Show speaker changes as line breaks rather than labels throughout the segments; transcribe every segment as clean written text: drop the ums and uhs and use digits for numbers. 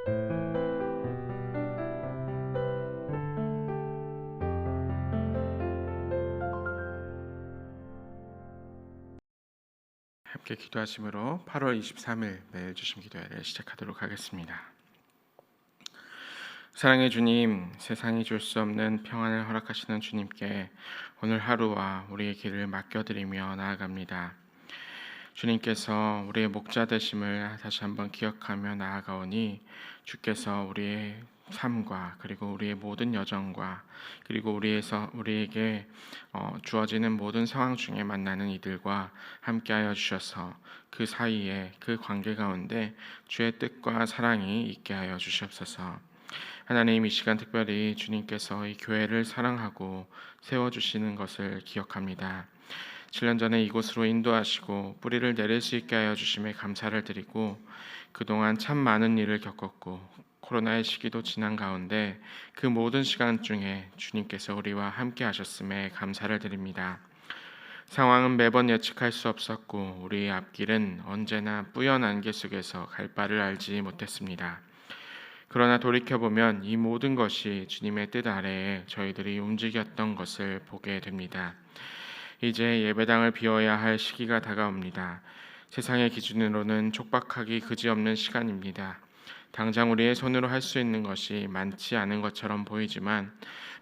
함께 기도하심으로 8월 23일 매일 주심 기도회를 시작하도록 하겠습니다. 사랑의 주님, 세상이 줄 수 없는 평안을 허락하시는 주님께 오늘 하루와 우리의 길을 맡겨드리며 나아갑니다. 주님께서 우리의 목자 되심을 다시 한번 기억하며 나아가오니 주께서 우리의 삶과 그리고 우리의 모든 여정과 그리고 우리에게 주어지는 모든 상황 중에 만나는 이들과 함께하여 주셔서 그 사이에 그 관계 가운데 주의 뜻과 사랑이 있게 하여 주시옵소서. 하나님, 이 시간 특별히 주님께서 이 교회를 사랑하고 세워주시는 것을 기억합니다. 7년 전에 이곳으로 인도하시고 뿌리를 내릴 수 있게 하여 주심에 감사를 드리고 그동안 참 많은 일을 겪었고 코로나의 시기도 지난 가운데 그 모든 시간 중에 주님께서 우리와 함께 하셨음에 감사를 드립니다. 상황은 매번 예측할 수 없었고 우리의 앞길은 언제나 뿌연 안개 속에서 갈 바를 알지 못했습니다. 그러나 돌이켜보면 이 모든 것이 주님의 뜻 아래에 저희들이 움직였던 것을 보게 됩니다. 이제 예배당을 비워야 할 시기가 다가옵니다. 세상의 기준으로는 촉박하기 그지없는 시간입니다. 당장 우리의 손으로 할 수 있는 것이 많지 않은 것처럼 보이지만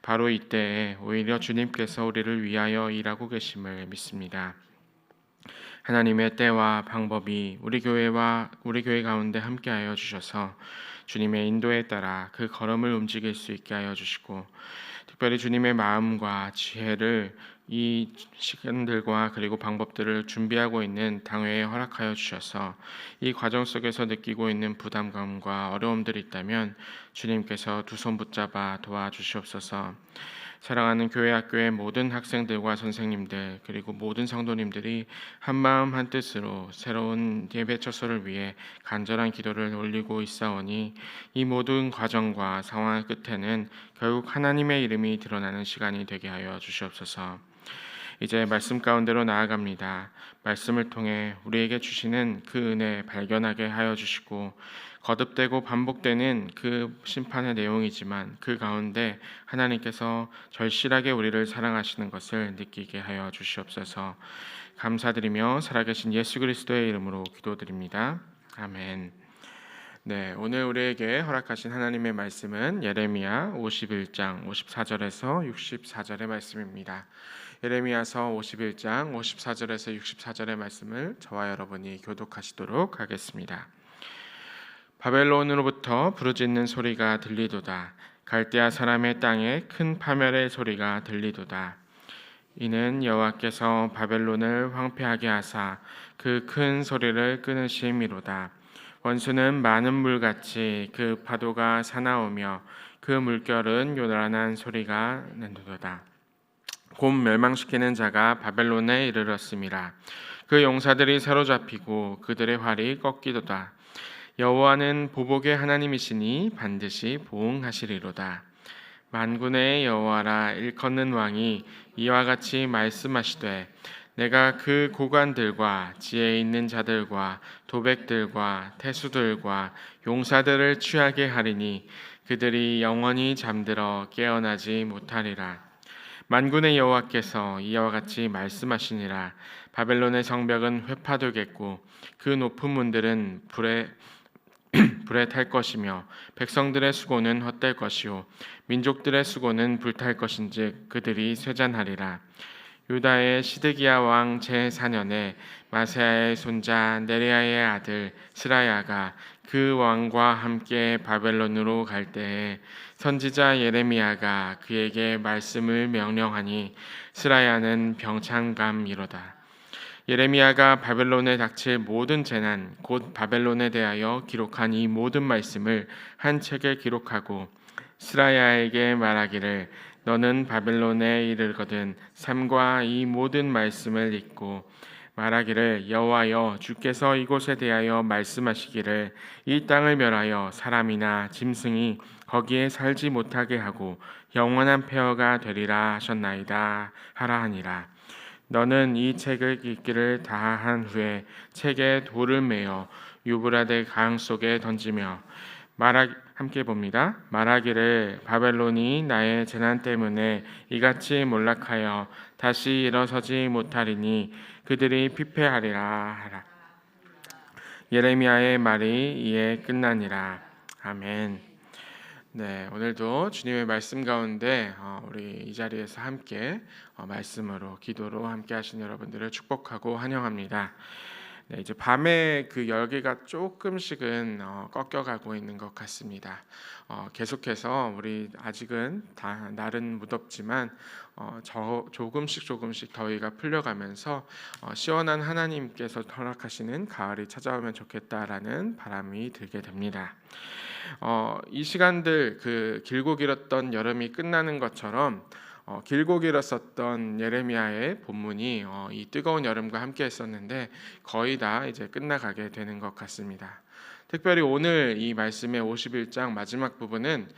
바로 이때에 오히려 주님께서 우리를 위하여 일하고 계심을 믿습니다. 하나님의 때와 방법이 우리 교회 가운데 함께하여 주셔서 주님의 인도에 따라 그 걸음을 움직일 수 있게 하여 주시고 특별히 주님의 마음과 지혜를 이 시간들과 그리고 방법들을 준비하고 있는 당회에 허락하여 주셔서 이 과정 속에서 느끼고 있는 부담감과 어려움들이 있다면 주님께서 두 손 붙잡아 도와주시옵소서. 사랑하는 교회 학교의 모든 학생들과 선생님들 그리고 모든 성도님들이 한마음 한뜻으로 새로운 예배 처소를 위해 간절한 기도를 올리고 있사오니 이 모든 과정과 상황 끝에는 결국 하나님의 이름이 드러나는 시간이 되게 하여 주시옵소서. 이제 말씀 가운데로 나아갑니다. 말씀을 통해 우리에게 주시는 그 은혜 발견하게 하여 주시고 거듭되고 반복되는 그 심판의 내용이지만 그 가운데 하나님께서 절실하게 우리를 사랑하시는 것을 느끼게 하여 주시옵소서. 감사드리며 살아계신 예수 그리스도의 이름으로 기도드립니다. 아멘. 네, 오늘 우리에게 허락하신 하나님의 말씀은 예레미야 51장 54절에서 64절의 말씀입니다. 예레미야서 51장 54절에서 64절의 말씀을 저와 여러분이 교독하시도록 하겠습니다. 바벨론으로부터 부르짖는 소리가 들리도다. 갈대아 사람의 땅에 큰 파멸의 소리가 들리도다. 이는 여호와께서 바벨론을 황폐하게 하사 그 큰 소리를 끊으심이로다. 원수는 많은 물같이 그 파도가 사나우며 그 물결은 요란한 소리가 난도다. 곧 멸망시키는 자가 바벨론에 이르렀음이라. 그 용사들이 사로잡히고 그들의 활이 꺾이도다. 여호와는 보복의 하나님이시니 반드시 보응하시리로다. 만군의 여호와라 일컫는 왕이 이와 같이 말씀하시되 내가 그 고관들과 지혜 있는 자들과 도백들과 태수들과 용사들을 취하게 하리니 그들이 영원히 잠들어 깨어나지 못하리라. 만군의 여호와께서 이와 같이 말씀하시니라. 바벨론의 성벽은 회파되겠고 그 높은 문들은 불에 탈 것이며 백성들의 수고는 헛될 것이요 민족들의 수고는 불탈 것인즉 그들이 쇠잔하리라. 유다의 시드기야 왕 제4년에 마세야의 손자 네리야의 아들 스라야가 그 왕과 함께 바벨론으로 갈 때에 선지자 예레미야가 그에게 말씀을 명령하니 스라야는 병창감이로다. 예레미야가 바벨론에 닥칠 모든 재난 곧 바벨론에 대하여 기록한 이 모든 말씀을 한 책에 기록하고 스라야에게 말하기를 너는 바벨론에 이르거든 삼가 이 모든 말씀을 읽고 말하기를 여호와여 주께서 이곳에 대하여 말씀하시기를 이 땅을 멸하여 사람이나 짐승이 거기에 살지 못하게 하고 영원한 폐허가 되리라 하셨나이다 하라 하니라. 너는 이 책을 읽기를 다한 후에 책에 돌을 매어 유브라데 강 속에 던지며 함께 봅니다. 말하기를 바벨론이 나의 재난 때문에 이같이 몰락하여 다시 일어서지 못하리니 그들이 피폐하리라 하라. 예레미야의 말이 이에 끝나니라. 아멘. 네, 오늘도 주님의 말씀 가운데 우리 이 자리에서 함께 말씀으로 기도로 함께 하신 여러분들을 축복하고 환영합니다. 네, 이제 밤에 그 열기가 조금씩은 꺾여가고 있는 것 같습니다. 계속해서 우리 아직은 다 날은 무덥지만 조금씩 더위가 풀려가면서 시원한 하나님께서 허락하시는 가을이 찾아오면 좋겠다라는 바람이 들게 됩니다. 이 시간들 그 길고 길었던 여름이 끝나는 것처럼 길고 길었었던 예레미야의 본문이 이 뜨거운 여름과 함께 했었는데 거의 다 이제 끝나가게 되는 것 같습니다. 특별히 오늘 이 말씀의 51장 마지막 부분은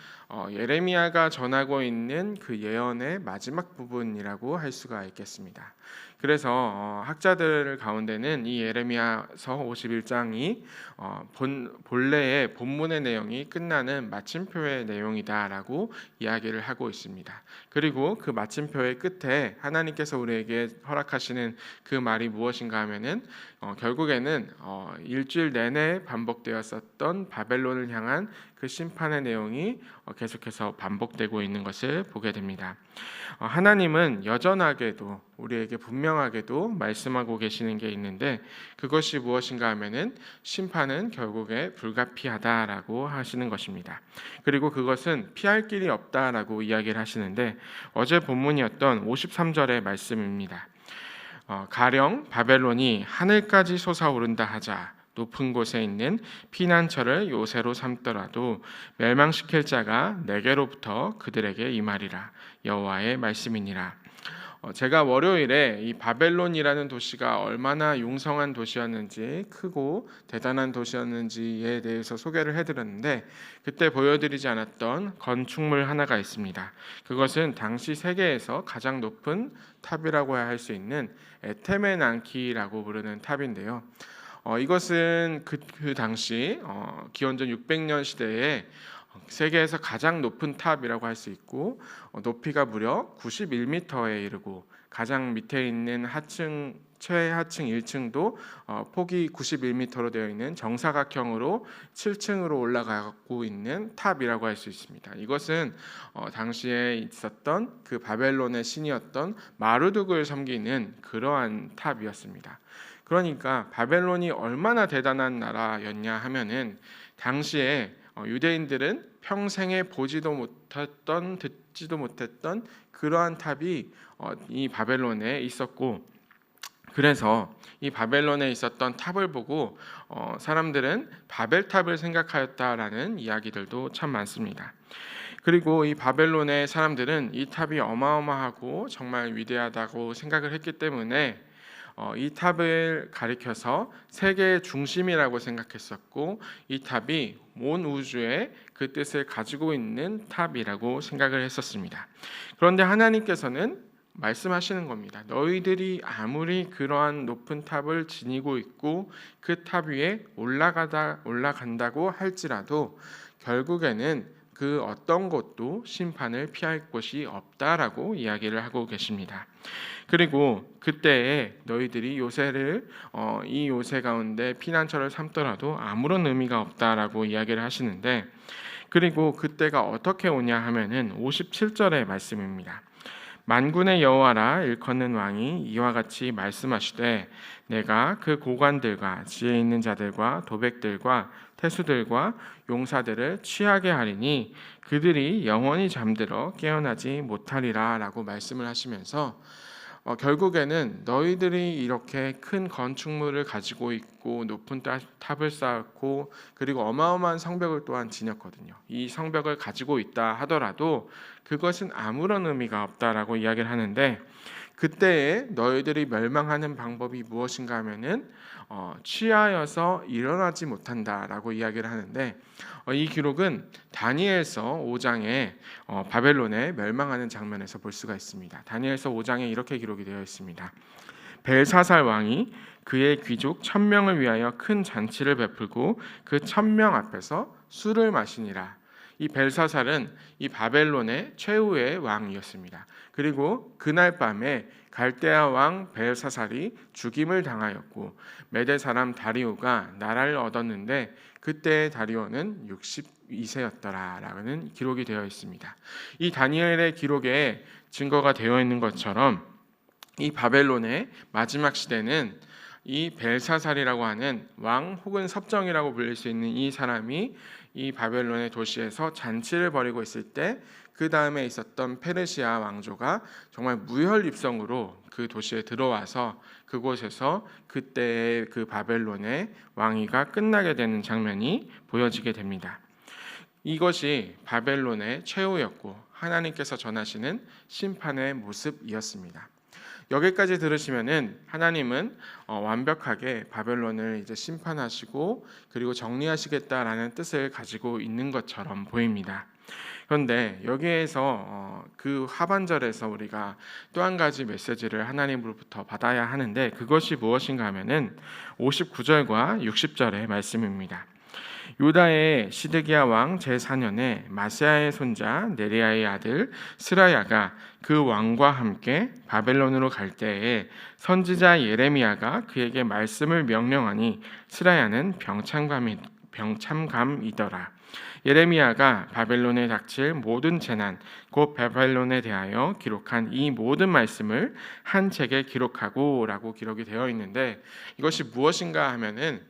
예레미야가 전하고 있는 그 예언의 마지막 부분이라고 할 수가 있겠습니다. 그래서 학자들 가운데는 이 예레미야서 51장이 본래의 본문의 내용이 끝나는 마침표의 내용이다라고 이야기를 하고 있습니다. 그리고 그 마침표의 끝에 하나님께서 우리에게 허락하시는 그 말이 무엇인가 하면은 결국에는 일주일 내내 반복되었었던 바벨론을 향한 그 심판의 내용이 계속해서 반복되고 있는 것을 보게 됩니다. 하나님은 여전하게도 우리에게 분명하게도 말씀하고 계시는 게 있는데 그것이 무엇인가 하면은 심판은 결국에 불가피하다라고 하시는 것입니다. 그리고 그것은 피할 길이 없다라고 이야기를 하시는데 어제 본문이었던 53절의 말씀입니다. 가령 바벨론이 하늘까지 솟아오른다 하자 높은 곳에 있는 피난처를 요새로 삼더라도 멸망시킬 자가 내게로부터 그들에게 임하리라. 여호와의 말씀이니라. 제가 월요일에 이 바벨론이라는 도시가 얼마나 용성한 도시였는지 크고 대단한 도시였는지에 대해서 소개를 해드렸는데 그때 보여드리지 않았던 건축물 하나가 있습니다. 그것은 당시 세계에서 가장 높은 탑이라고 할 수 있는 에테멘안키라고 부르는 탑인데요. 이것은 그 당시 기원전 600년 시대에 세계에서 가장 높은 탑이라고 할 수 있고 높이가 무려 91m에 이르고 가장 밑에 있는 최하층 1층도 폭이 91m로 되어 있는 정사각형으로 7층으로 올라가고 있는 탑이라고 할 수 있습니다. 이것은 당시에 있었던 그 바벨론의 신이었던 마르둑을 섬기는 그러한 탑이었습니다. 그러니까 바벨론이 얼마나 대단한 나라였냐 하면은 당시에 유대인들은 평생에 보지도 못했던 듣지도 못했던 그러한 탑이 이 바벨론에 있었고 그래서 이 바벨론에 있었던 탑을 보고 사람들은 바벨탑을 생각하였다라는 이야기들도 참 많습니다. 그리고 이 바벨론의 사람들은 이 탑이 어마어마하고 정말 위대하다고 생각을 했기 때문에 이 탑을 가리켜서 세계의 중심이라고 생각했었고 이 탑이 온 우주의 그 뜻을 가지고 있는 탑이라고 생각을 했었습니다. 그런데 하나님께서는 말씀하시는 겁니다. 너희들이 아무리 그러한 높은 탑을 지니고 있고 그 탑 위에 올라간다고 할지라도 결국에는 그 어떤 곳도 심판을 피할 곳이 없다라고 이야기를 하고 계십니다. 그리고 그때에 너희들이 이 요새 가운데 피난처를 삼더라도 아무런 의미가 없다라고 이야기를 하시는데 그리고 그때가 어떻게 오냐 하면은 57절의 말씀입니다. 만군의 여호와라 일컫는 왕이 이와 같이 말씀하시되 내가 그 고관들과 지혜 있는 자들과 도백들과 태수들과 용사들을 취하게 하리니 그들이 영원히 잠들어 깨어나지 못하리라 라고 말씀을 하시면서 결국에는 너희들이 이렇게 큰 건축물을 가지고 있고 높은 탑을 쌓고 그리고 어마어마한 성벽을 또한 지녔거든요. 이 성벽을 가지고 있다 하더라도 그것은 아무런 의미가 없다라고 이야기를 하는데 그때에 너희들이 멸망하는 방법이 무엇인가 하면은 취하여서 일어나지 못한다라고 이야기를 하는데 이 기록은 다니엘서 5장에 바벨론에 멸망하는 장면에서 볼 수가 있습니다. 다니엘서 5장에 이렇게 기록이 되어 있습니다. 벨사살 왕이 그의 귀족 1000명을 위하여 큰 잔치를 베풀고 그 1000명 앞에서 술을 마시니라. 이 벨사살은 이 바벨론의 최후의 왕이었습니다. 그리고 그날 밤에 갈대아 왕 벨사살이 죽임을 당하였고 메대 사람 다리오가 나라를 얻었는데 그때 다리오는 62세였더라라는 기록이 되어 있습니다. 이 다니엘의 기록에 증거가 되어 있는 것처럼 이 바벨론의 마지막 시대는 이 벨사살이라고 하는 왕 혹은 섭정이라고 불릴 수 있는 이 사람이 이 바벨론의 도시에서 잔치를 벌이고 있을 때 그 다음에 있었던 페르시아 왕조가 정말 무혈입성으로 그 도시에 들어와서 그곳에서 그때의 그 바벨론의 왕위가 끝나게 되는 장면이 보여지게 됩니다. 이것이 바벨론의 최후였고 하나님께서 전하시는 심판의 모습이었습니다. 여기까지 들으시면은 하나님은 완벽하게 바벨론을 이제 심판하시고 그리고 정리하시겠다라는 뜻을 가지고 있는 것처럼 보입니다. 그런데 여기에서 그 하반절에서 우리가 또 한 가지 메시지를 하나님으로부터 받아야 하는데 그것이 무엇인가 하면은 59절과 60절의 말씀입니다. 유다의 시드기야 왕 제4년에 마세아의 손자 네리야의 아들 스라야가 그 왕과 함께 바벨론으로 갈 때에 선지자 예레미야가 그에게 말씀을 명령하니 스라야는 병참감이더라. 예레미야가 바벨론에 닥칠 모든 재난 곧 바벨론에 대하여 기록한 이 모든 말씀을 한 책에 기록하고 라고 기록이 되어 있는데 이것이 무엇인가 하면은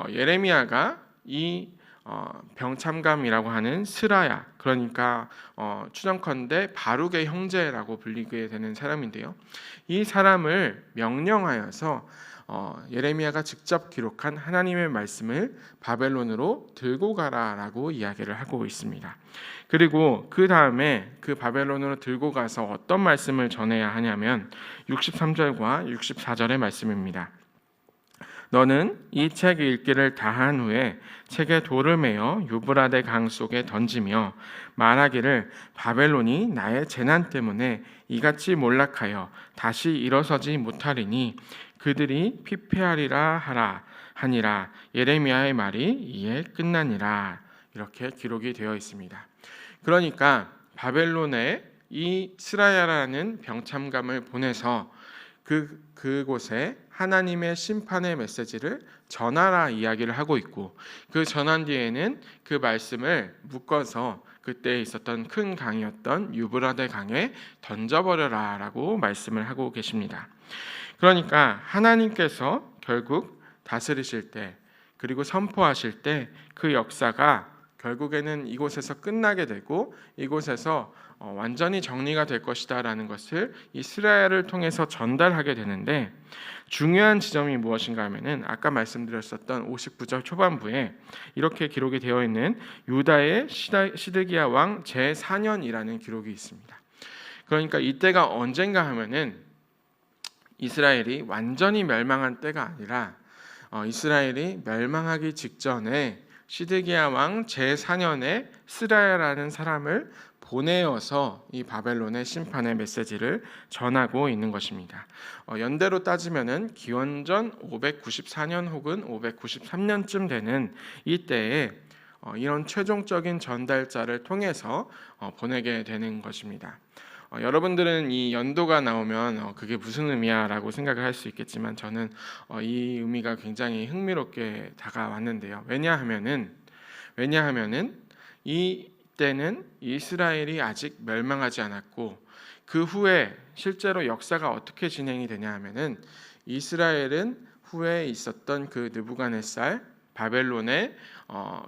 예레미야가 이 병참감이라고 하는 스라야 그러니까 추정컨대 바룩의 형제라고 불리게 되는 사람인데요. 이 사람을 명령하여서 예레미야가 직접 기록한 하나님의 말씀을 바벨론으로 들고 가라라고 이야기를 하고 있습니다. 그리고 그 다음에 그 바벨론으로 들고 가서 어떤 말씀을 전해야 하냐면 63절과 64절의 말씀입니다. 너는 이 책 읽기를 다한 후에 책에 돌을 매어 유브라데 강 속에 던지며 말하기를 바벨론이 나의 재난 때문에 이같이 몰락하여 다시 일어서지 못하리니 그들이 피폐하리라 하니라. 예레미야의 말이 이에 끝나니라. 이렇게 기록이 되어 있습니다. 그러니까 바벨론에 이 스라야라는 병참감을 보내서 그곳에 하나님의 심판의 메시지를 전하라 이야기를 하고 있고 그 전한 뒤에는 그 말씀을 묶어서 그때 있었던 큰 강이었던 유브라데 강에 던져버려라라고 말씀을 하고 계십니다. 그러니까 하나님께서 결국 다스리실 때 그리고 선포하실 때 그 역사가 결국에는 이곳에서 끝나게 되고 이곳에서 완전히 정리가 될 것이다라는 것을 이스라엘을 통해서 전달하게 되는데 중요한 지점이 무엇인가 하면은 아까 말씀드렸었던 59절 초반부에 이렇게 기록이 되어 있는 유다의 시드기야 왕 제4년이라는 기록이 있습니다. 그러니까 이때가 언젠가 하면은 이스라엘이 완전히 멸망한 때가 아니라 이스라엘이 멸망하기 직전에 시드기야 왕 제4년에 스라야라는 사람을 보내어서 이 바벨론의 심판의 메시지를 전하고 있는 것입니다. 연대로 따지면은 기원전 594년 혹은 593년쯤 되는 이때에 이런 최종적인 전달자를 통해서 보내게 되는 것입니다. 여러분들은 이 연도가 나오면 그게 무슨 의미야라고 생각을 할 수 있겠지만 저는 이 의미가 굉장히 흥미롭게 다가왔는데요. 왜냐하면은 이때는 이스라엘이 아직 멸망하지 않았고 그 후에 실제로 역사가 어떻게 진행이 되냐 하면은 이스라엘은 후에 있었던 그 느부갓네살 바벨론의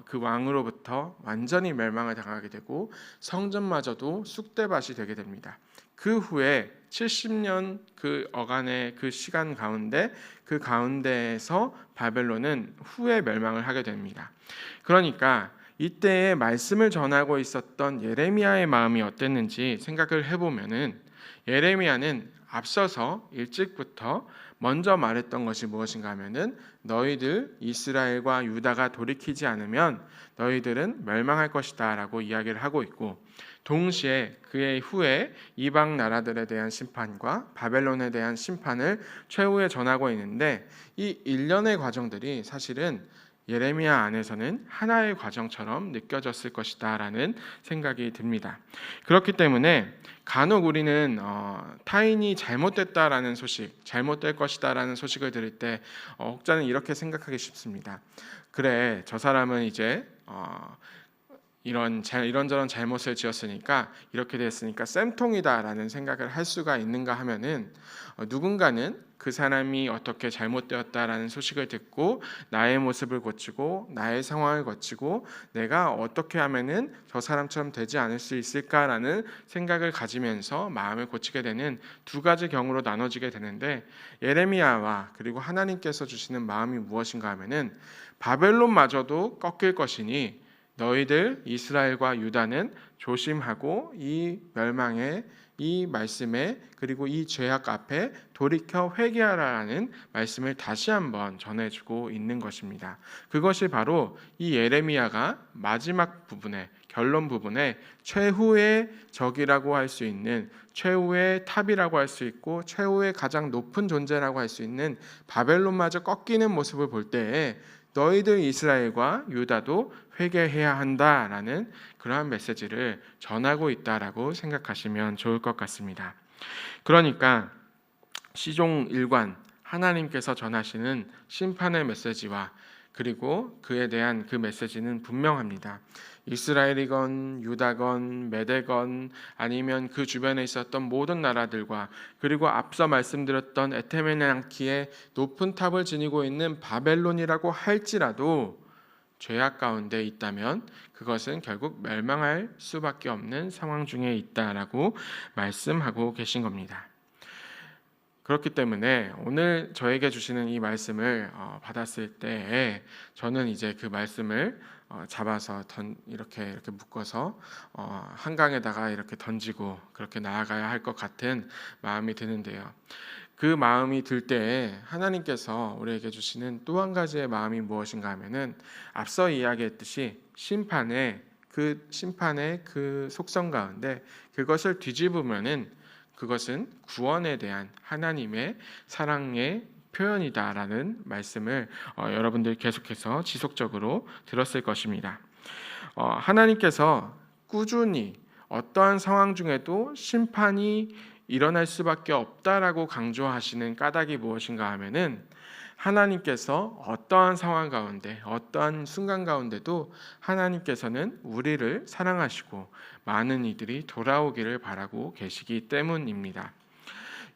그 왕으로부터 완전히 멸망을 당하게 되고 성전마저도 쑥대밭이 되게 됩니다. 그 후에 70년 그 어간의 그 시간 가운데 그 가운데에서 바벨론은 후에 멸망을 하게 됩니다. 그러니까 이때에 말씀을 전하고 있었던 예레미야의 마음이 어땠는지 생각을 해보면은 예레미야는 앞서서 일찍부터 먼저 말했던 것이 무엇인가 하면은 너희들 이스라엘과 유다가 돌이키지 않으면 너희들은 멸망할 것이다 라고 이야기를 하고 있고, 동시에 그의 후에 이방 나라들에 대한 심판과 바벨론에 대한 심판을 최후에 전하고 있는데, 이 일련의 과정들이 사실은 예레미야 안에서는 하나의 과정처럼 느껴졌을 것이다 라는 생각이 듭니다. 그렇기 때문에 간혹 우리는 타인이 잘못됐다라는 소식, 잘못될 것이다 라는 소식을 들을 때 혹자는 이렇게 생각하기 쉽습니다. 그래, 저 사람은 이제 이런저런 잘못을 지었으니까 이렇게 됐으니까 쌤통이다라는 생각을 할 수가 있는가 하면은, 누군가는 그 사람이 어떻게 잘못되었다라는 소식을 듣고 나의 모습을 고치고 나의 상황을 고치고 내가 어떻게 하면은 저 사람처럼 되지 않을 수 있을까라는 생각을 가지면서 마음을 고치게 되는 두 가지 경우로 나눠지게 되는데, 예레미야와 그리고 하나님께서 주시는 마음이 무엇인가 하면은 바벨론마저도 꺾일 것이니 너희들 이스라엘과 유다는 조심하고 이 멸망에, 이 말씀에, 그리고 이 죄악 앞에 돌이켜 회개하라는 말씀을 다시 한번 전해주고 있는 것입니다. 그것이 바로 이 예레미야가 마지막 부분에, 결론 부분에 최후의 적이라고 할 수 있는, 최후의 탑이라고 할 수 있고 최후의 가장 높은 존재라고 할 수 있는 바벨론마저 꺾이는 모습을 볼 때에 너희들 이스라엘과 유다도 회개해야 한다라는 그러한 메시지를 전하고 있다라고 생각하시면 좋을 것 같습니다. 그러니까 시종 일관, 하나님께서 전하시는 심판의 메시지와 그리고 그에 대한 그 메시지는 분명합니다. 이스라엘이건 유다건 메대건 아니면 그 주변에 있었던 모든 나라들과 그리고 앞서 말씀드렸던 에테메네앙키의 높은 탑을 지니고 있는 바벨론이라고 할지라도 죄악 가운데 있다면 그것은 결국 멸망할 수밖에 없는 상황 중에 있다라고 말씀하고 계신 겁니다. 그렇기 때문에 오늘 저에게 주시는 이 말씀을 받았을 때에 저는 이제 그 말씀을 잡아서 이렇게 묶어서 한강에다가 이렇게 던지고 그렇게 나아가야 할 것 같은 마음이 드는데요. 그 마음이 들 때에 하나님께서 우리에게 주시는 또 한 가지의 마음이 무엇인가 하면은, 앞서 이야기했듯이 심판의 그 속성 가운데 그것을 뒤집으면은 그것은 구원에 대한 하나님의 사랑의 표현이다라는 말씀을 여러분들 계속해서 지속적으로 들었을 것입니다. 하나님께서 꾸준히 어떠한 상황 중에도 심판이 일어날 수밖에 없다라고 강조하시는 까닭이 무엇인가 하면은, 하나님께서 어떠한 상황 가운데 어떠한 순간 가운데도 하나님께서는 우리를 사랑하시고 많은 이들이 돌아오기를 바라고 계시기 때문입니다.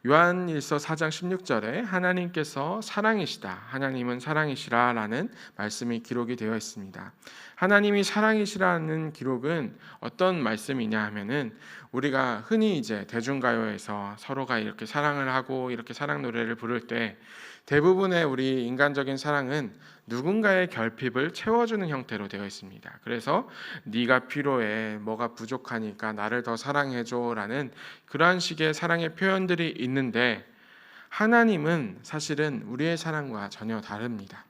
요한일서 4장 16절에 하나님께서 사랑이시다, 하나님은 사랑이시라라는 말씀이 기록이 되어 있습니다. 하나님이 사랑이시라는 기록은 어떤 말씀이냐 하면은, 우리가 흔히 이제 대중가요에서 서로가 이렇게 사랑을 하고 이렇게 사랑 노래를 부를 때 대부분의 우리 인간적인 사랑은 누군가의 결핍을 채워주는 형태로 되어 있습니다. 그래서 네가 필요해, 뭐가 부족하니까 나를 더 사랑해줘라는 그러한 식의 사랑의 표현들이 있는데, 하나님은 사실은 우리의 사랑과 전혀 다릅니다.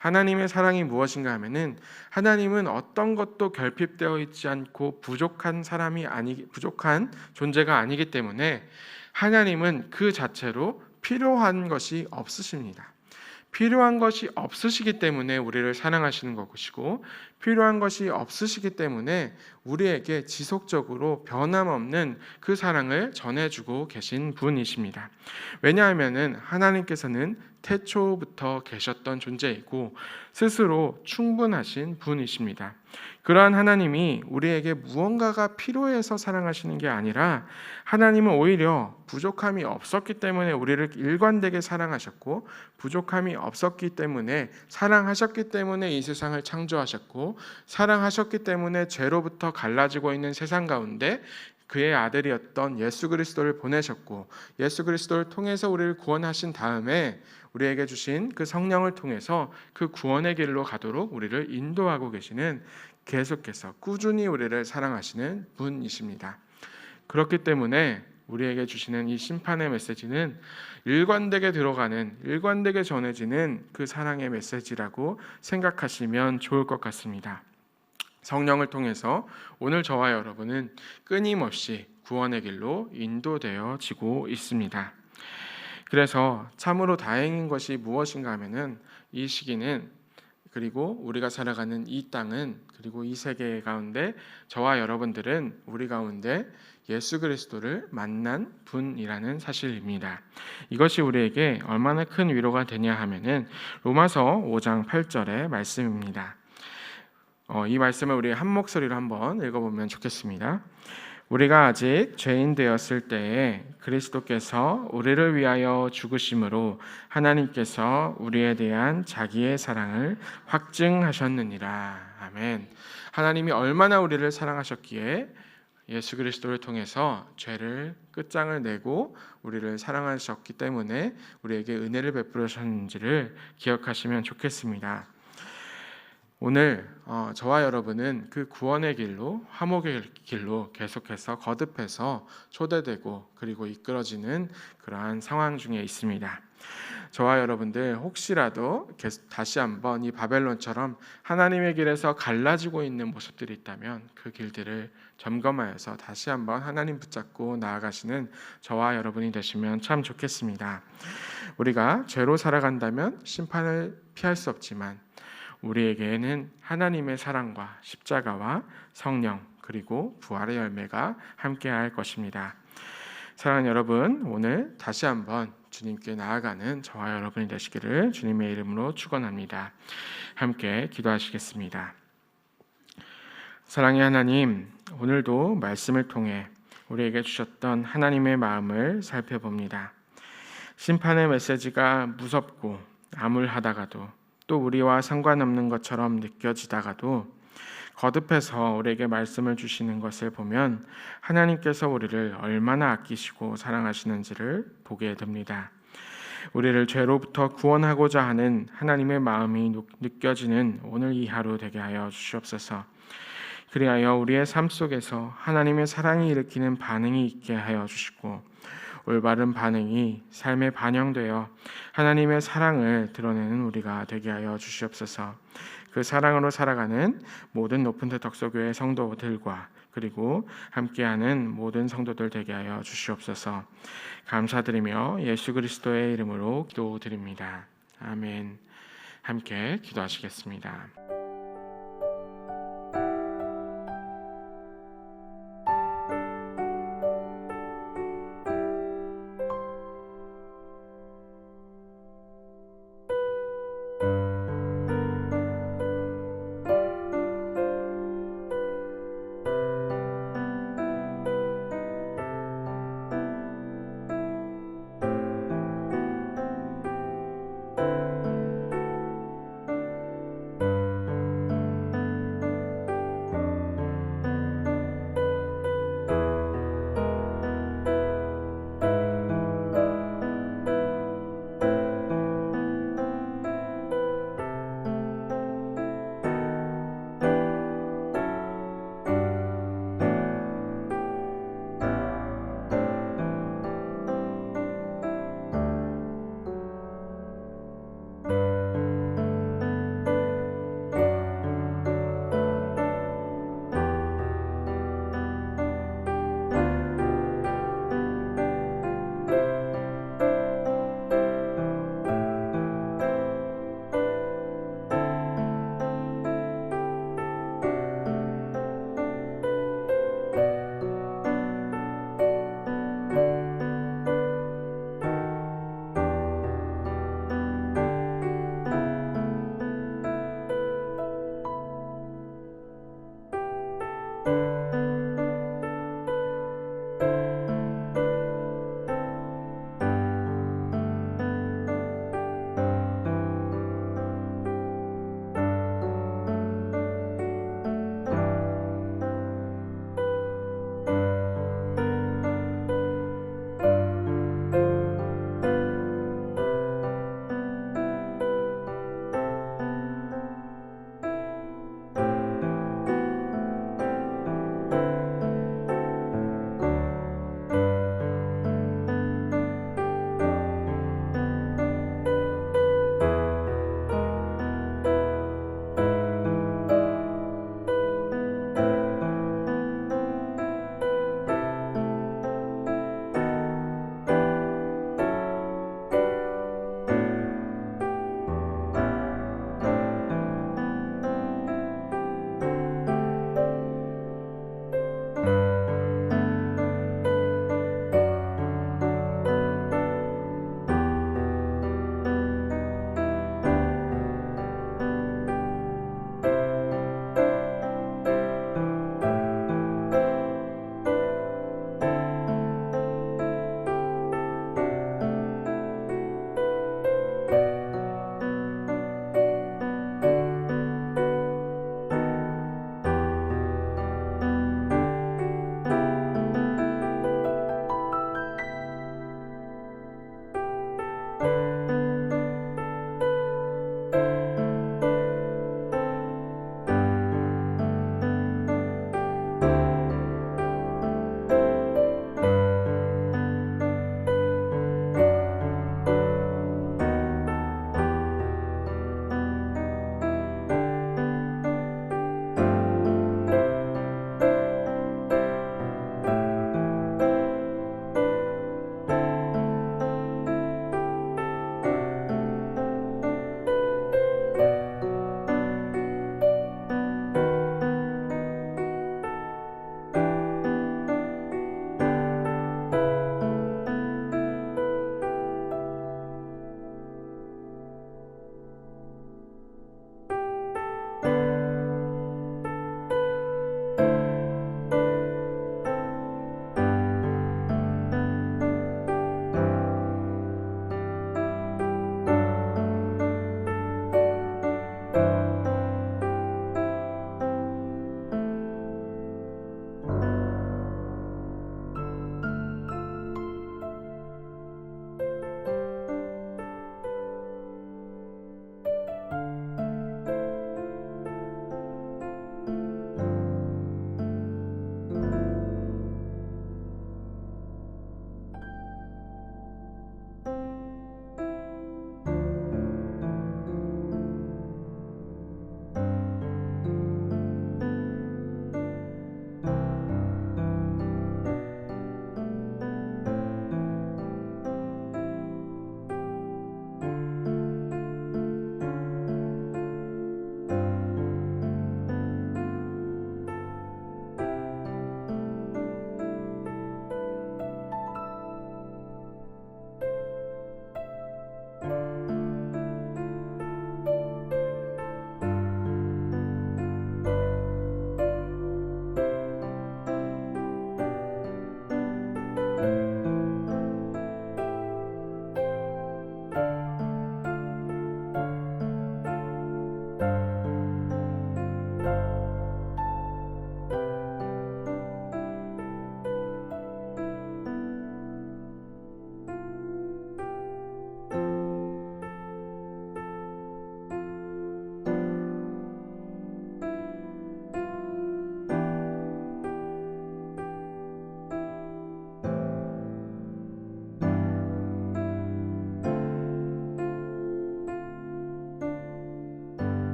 하나님의 사랑이 무엇인가 하면은, 하나님은 어떤 것도 결핍되어 있지 않고 부족한 존재가 아니기 때문에 하나님은 그 자체로 필요한 것이 없으십니다. 필요한 것이 없으시기 때문에 우리를 사랑하시는 것이고, 필요한 것이 없으시기 때문에 우리에게 지속적으로 변함없는 그 사랑을 전해주고 계신 분이십니다. 왜냐하면 하나님께서는 태초부터 계셨던 존재이고 스스로 충분하신 분이십니다. 그러한 하나님이 우리에게 무언가가 필요해서 사랑하시는 게 아니라, 하나님은 오히려 부족함이 없었기 때문에 우리를 일관되게 사랑하셨고, 부족함이 없었기 때문에 사랑하셨기 때문에 이 세상을 창조하셨고, 사랑하셨기 때문에 죄로부터 갈라지고 있는 세상 가운데 그의 아들이었던 예수 그리스도를 보내셨고, 예수 그리스도를 통해서 우리를 구원하신 다음에 우리에게 주신 그 성령을 통해서 그 구원의 길로 가도록 우리를 인도하고 계시는, 계속해서 꾸준히 우리를 사랑하시는 분이십니다. 그렇기 때문에 우리에게 주시는 이 심판의 메시지는 일관되게 전해지는 그 사랑의 메시지라고 생각하시면 좋을 것 같습니다. 성령을 통해서 오늘 저와 여러분은 끊임없이 구원의 길로 인도되어지고 있습니다. 그래서 참으로 다행인 것이 무엇인가 하면은 이 시기는, 그리고 우리가 살아가는 이 땅은, 그리고 이 세계 가운데 저와 여러분들은 우리 가운데 예수 그리스도를 만난 분이라는 사실입니다. 이것이 우리에게 얼마나 큰 위로가 되냐 하면은 로마서 5장 8절의 말씀입니다. 이 말씀을 우리 한 목소리로 한번 읽어보면 좋겠습니다. 우리가 아직 죄인 되었을 때에 그리스도께서 우리를 위하여 죽으심으로 하나님께서 우리에 대한 자기의 사랑을 확증하셨느니라. 아멘. 하나님이 얼마나 우리를 사랑하셨기에 예수 그리스도를 통해서 죄를 끝장을 내고 우리를 사랑하셨기 때문에 우리에게 은혜를 베풀으셨는지를 기억하시면 좋겠습니다. 오늘 저와 여러분은 그 구원의 길로, 화목의 길로 계속해서 거듭해서 초대되고 그리고 이끌어지는 그러한 상황 중에 있습니다. 저와 여러분들 혹시라도 다시 한번 이 바벨론처럼 하나님의 길에서 갈라지고 있는 모습들이 있다면 그 길들을 점검하여서 다시 한번 하나님 붙잡고 나아가시는 저와 여러분이 되시면 참 좋겠습니다. 우리가 죄로 살아간다면 심판을 피할 수 없지만 우리에게는 하나님의 사랑과 십자가와 성령 그리고 부활의 열매가 함께할 것입니다. 사랑하는 여러분, 오늘 다시 한번 주님께 나아가는 저와 여러분이 되시기를 주님의 이름으로 축원합니다. 함께 기도하시겠습니다. 사랑의 하나님, 오늘도 말씀을 통해 우리에게 주셨던 하나님의 마음을 살펴봅니다. 심판의 메시지가 무섭고 암울하다가도 또 우리와 상관없는 것처럼 느껴지다가도 거듭해서 우리에게 말씀을 주시는 것을 보면 하나님께서 우리를 얼마나 아끼시고 사랑하시는지를 보게 됩니다. 우리를 죄로부터 구원하고자 하는 하나님의 마음이 느껴지는 오늘 이 하루 되게 하여 주시옵소서. 그리하여 우리의 삶 속에서 하나님의 사랑이 일으키는 반응이 있게 하여 주시고 올바른 반응이 삶에 반영되어 하나님의 사랑을 드러내는 우리가 되게 하여 주시옵소서. 그 사랑으로 살아가는 모든 높은 데 덕소교회 성도들과 그리고 함께하는 모든 성도들 되게 하여 주시옵소서. 감사드리며 예수 그리스도의 이름으로 기도드립니다. 아멘. 함께 기도하시겠습니다.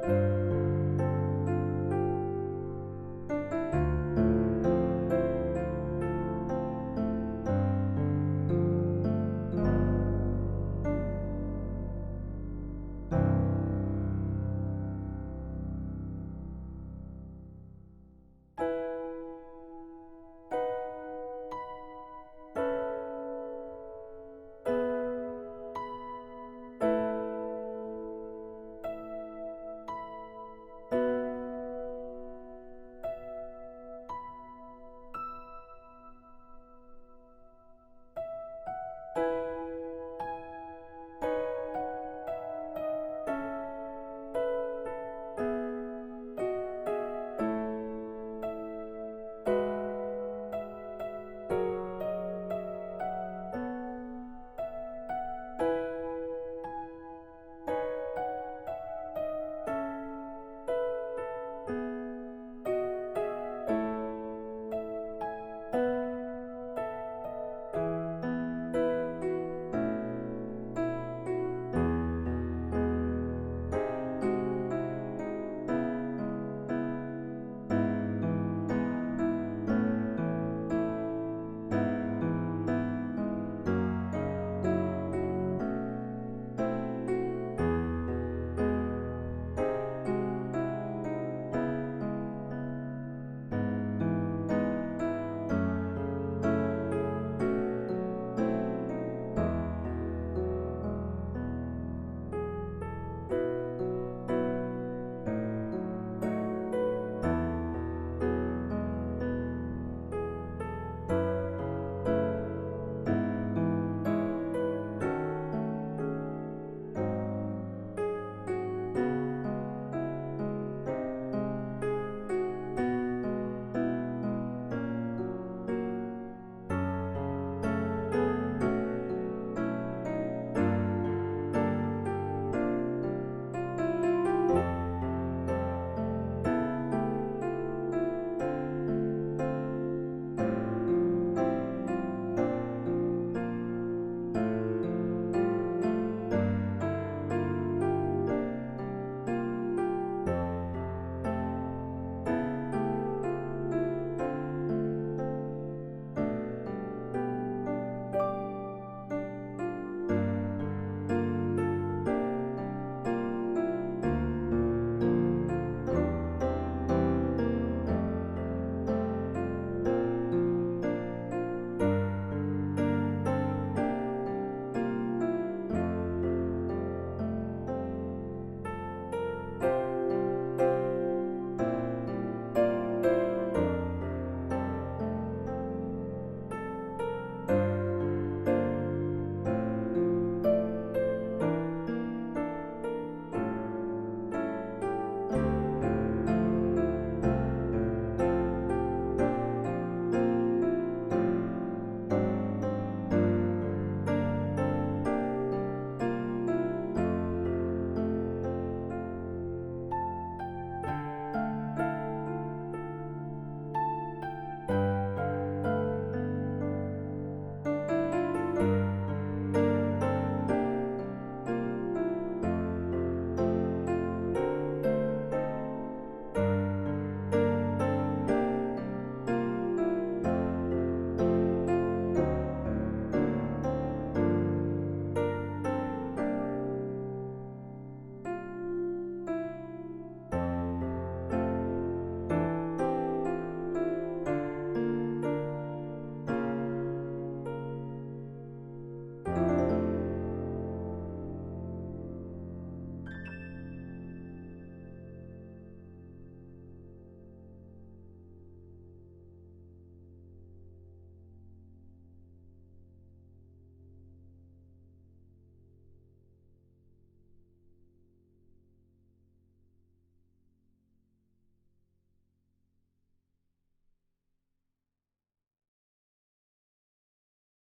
주님.